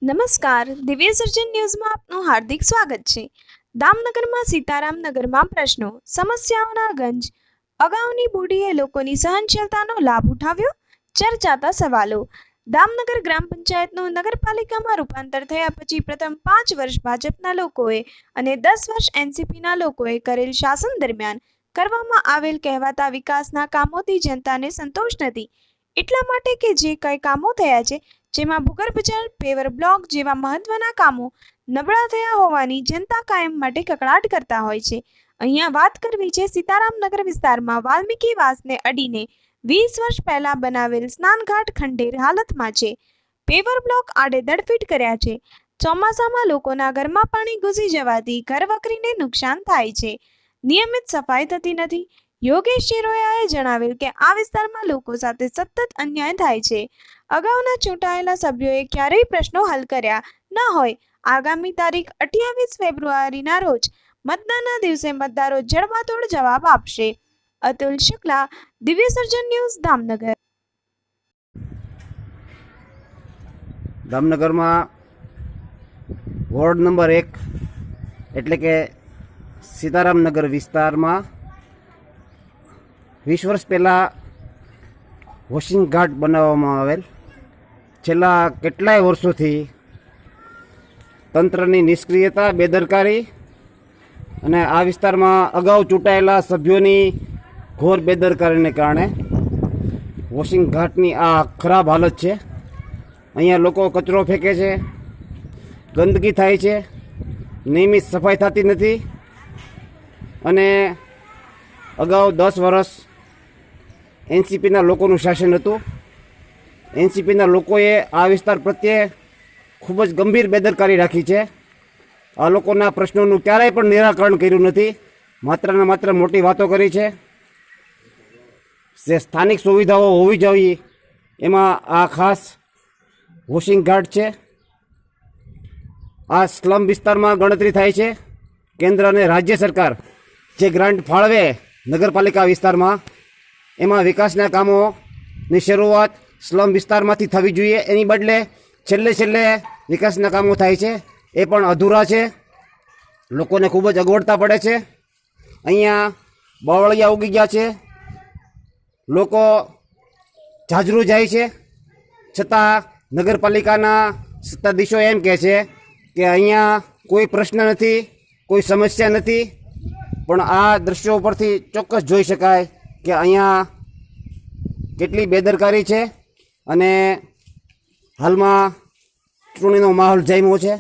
નમસ્કાર, દિવ્ય સર્જન ન્યૂઝમાં આપનું હાર્દિક સ્વાગત છે. દામનગરમાં સીતારામનગરમાં પ્રશ્નો, સમસ્યાઓના ગંજ. અગાઉની બોડીએ લોકોની સહનશીલતાનો લાભ ઉઠાવ્યો? ચર્ચાતા સવાલો. દામનગર ગ્રામ પંચાયતનું નગરપાલિકામાં રૂપાંતર થયા પછી પ્રથમ 5 વર્ષ ભાજપના લોકોએ અને 10 વર્ષ એનસીપીના લોકોએ કરેલ શાસન દરમિયાન કરવામાં આવેલ કહેવાતા વિકાસના કામોથી જનતાને સંતોષ નથી. એટલા માટે કે જે કંઈ કામો થયા છે, જેમાં ભૂગર્ભ જળ, પેવર બ્લોક જેવા મહત્વના કામો નબળા થયા હોવાની જનતા કાયમ માટે કકળાટ કરતા હોય છે. અહીંયા વાત કરવી છે સીતારામનગર વિસ્તારમાં વાલ્મીકી વાસને અડીને 20 વર્ષ પહેલા બનાવેલ સ્નાનઘાટ ખંડેર હાલતમાં છે. પેવર બ્લોક આડેધડ ફિટ કર્યા છે. ચોમાસામાં લોકોના ઘરમાં પાણી ઘૂસી જવાથી ઘરવકરીને નુકસાન થાય છે. નિયમિત સફાઈ થતી નથી. યોગેશ શિરોયાએ જણાવેલ કે આ વિસ્તારમાં લોકો સાથે સતત અન્યાય થાય છે. અગાઉના ચૂંટાયેલા સભ્યોએ ક્યારેય પ્રશ્નો હલ કર્યા ન હોય. આગામી તારીખ 28 ફેબ્રુઆરીના રોજ મતદાનના દિવસે મતદારો જડબાતોડ જવાબ આપશે. અતુલ શુક્લા, દિવ્ય સર્જન ન્યૂઝ, દામનગર. દામનગરમાં વોર્ડ નંબર 1 એટલે કે સીતારામનગર વિસ્તારમાં 20 વર્ષ પહેલાં વોશિંગ ઘાટ બનાવવામાં આવેલ. છેલ્લા કેટલાય વર્ષોથી તંત્રની નિષ્ક્રિયતા, બેદરકારી અને આ વિસ્તારમાં અગાઉ ચૂંટાયેલા સભ્યોની ઘોર બેદરકારીને કારણે વોશિંગ ઘાટની આ ખરાબ હાલત છે. અહીંયા લોકો કચરો ફેંકે છે, ગંદકી થાય છે, નિયમિત સફાઈ થતી નથી અને અગાઉ 10 વર્ષ એનસીપીના લોકોનું શાસન હતું. એનસીપીના લોકોએ આ વિસ્તાર પ્રત્યે ખૂબ જ ગંભીર બેદરકારી રાખી છે. આ લોકોના પ્રશ્નોનું ક્યારેય પણ નિરાકરણ કર્યું નથી. માત્ર ને માત્ર મોટી વાતો કરી છે. જે સ્થાનિક સુવિધાઓ હોવી જોઈએ એમાં આ ખાસ વોશિંગ ઘાટ છે. આ સ્લમ વિસ્તારમાં ગણતરી થાય છે. કેન્દ્ર અને રાજ્ય સરકાર જે ગ્રાન્ટ ફાળવે નગરપાલિકા વિસ્તારમાં, એમાં વિકાસના કામોની શરૂઆત સ્લમ વિસ્તારમાંથી થવી જોઈએ. એની બદલે છેલ્લે વિકાસના કામો થાય છે, એ પણ અધૂરા છે. લોકોને ખૂબ જ અગવડતા પડે છે. અહીંયા બાવળિયા ઉગી ગયા છે. લોકો જાજરૂ જાય છે, છતાં નગરપાલિકાના સત્તાધીશો એમ કહે છે કે અહીંયા કોઈ પ્રશ્ન નથી, કોઈ સમસ્યા નથી. પણ આ દ્રશ્યો પરથી ચોક્કસ જોઈ શકાય કે અહીંયા કેટલી બેદરકારી છે અને હાલમાં ચૂંટણીનો માહોલ જામ્યો છે.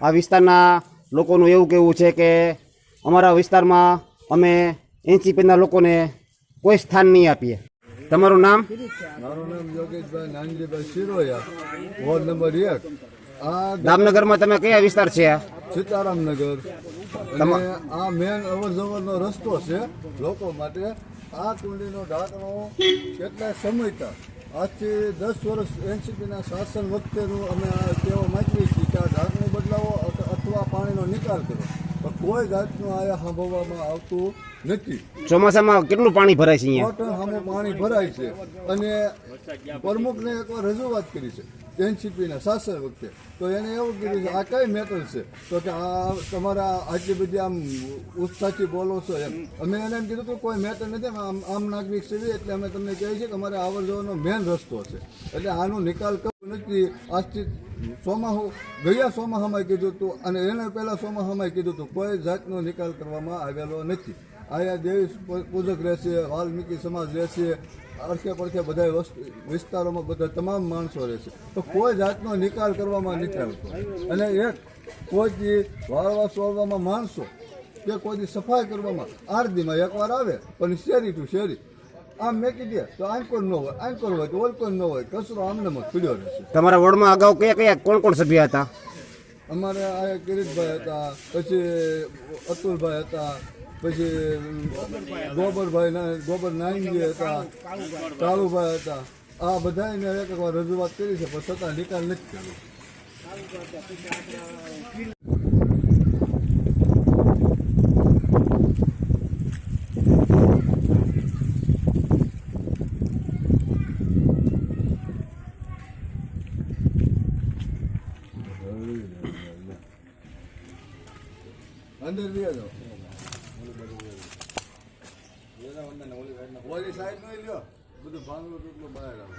આ વિસ્તારના લોકોનું એવું કહેવું છે કે અમારા વિસ્તારમાં અમે એનસીપીના લોકોને કોઈ સ્થાન નહીં આપીએ. તમારું નામ? મારું નામ યોગેશભાઈ નાનજીભાઈ શિરોયા, વોર્ડ નંબર 1. આ દામનગરમાં તમે કયા વિસ્તાર છે? સીતારામનગર. અને આ મેન અવર જવરનો રસ્તો છે લોકો માટે. આ કુંડીનો ઢાંકણો કેટલાય સમયતા આજથી 10 વર્ષ એનસીપીના શાસન વખતેનું અમે આ કહેવા માંગીએ છીએ કે આ ઢાંકણું બદલાવો અથવા પાણીનો નિકાલ કરો. પણ કોઈ જાતનું આ સાંભળવામાં આવતું નથી. ચોમાસામાં કેટલું પાણી ભરાય છે અહીંયા? સામે પાણી ભરાય છે અને પ્રમુખને એકવાર રજૂઆત કરી છે એનસીપીના શાસન વખતે. તો એને એવું કીધું છે આ કઈ મેટર છે, તો કે આ તમારા આટલી બધી આમ ઉત્સાહથી બોલો છો એમ. અમે એને એમ કીધું કે કોઈ મેટર નથી, આમ નાગરિક છે એટલે અમે તમને કહીએ છીએ કે અમારે આવર જવાનો મેન રસ્તો છે, એટલે આનો નિકાલ કરવો નથી. આજથી ગયા ચોમાસામાં કીધું હતું અને એને પહેલાં ચોમાસામાં કીધું હતું, કોઈ જાતનો નિકાલ કરવામાં આવેલો નથી. અહીંયા દેવી પૂજક રહેશે, વાલ્મીકી સમાજ રહેશે, અડખે પડખે બધા વિસ્તારોમાં બધા તમામ માણસો રહેશે, તો કોઈ જાતનો નિકાલ કરવામાં નથી આવતો. અને એક કોઈ વાળવા સોળવામાં માણસો કે કોઈ સફાઈ કરવામાં આરદીમાં એકવાર આવે પણ શેરી ટુ શેરી આમ મેકી દે તો આંકોર ન હોય, આંકોર હોય તો ઓલકોર ન હોય, કચરો આમને પીડ્યો રહેશે. તમારા વોર્ડમાં અગાઉ કયા કોણ સભ્ય હતા? અમારે આ કિરીટભાઈ હતા, પછી અતુલભાઈ હતા, પછી ગોબર નાઈનજી હતા, કાળુભાઈ હતા. આ બધાને એક વાર રજૂઆત કરી છે પણ છતાં નિકાલ નથી કર્યો. અંદર બી જાઓ ઓલી સાઈડ નો લ્યો બધું ભાંગલું ટૂટલું બહાર આવે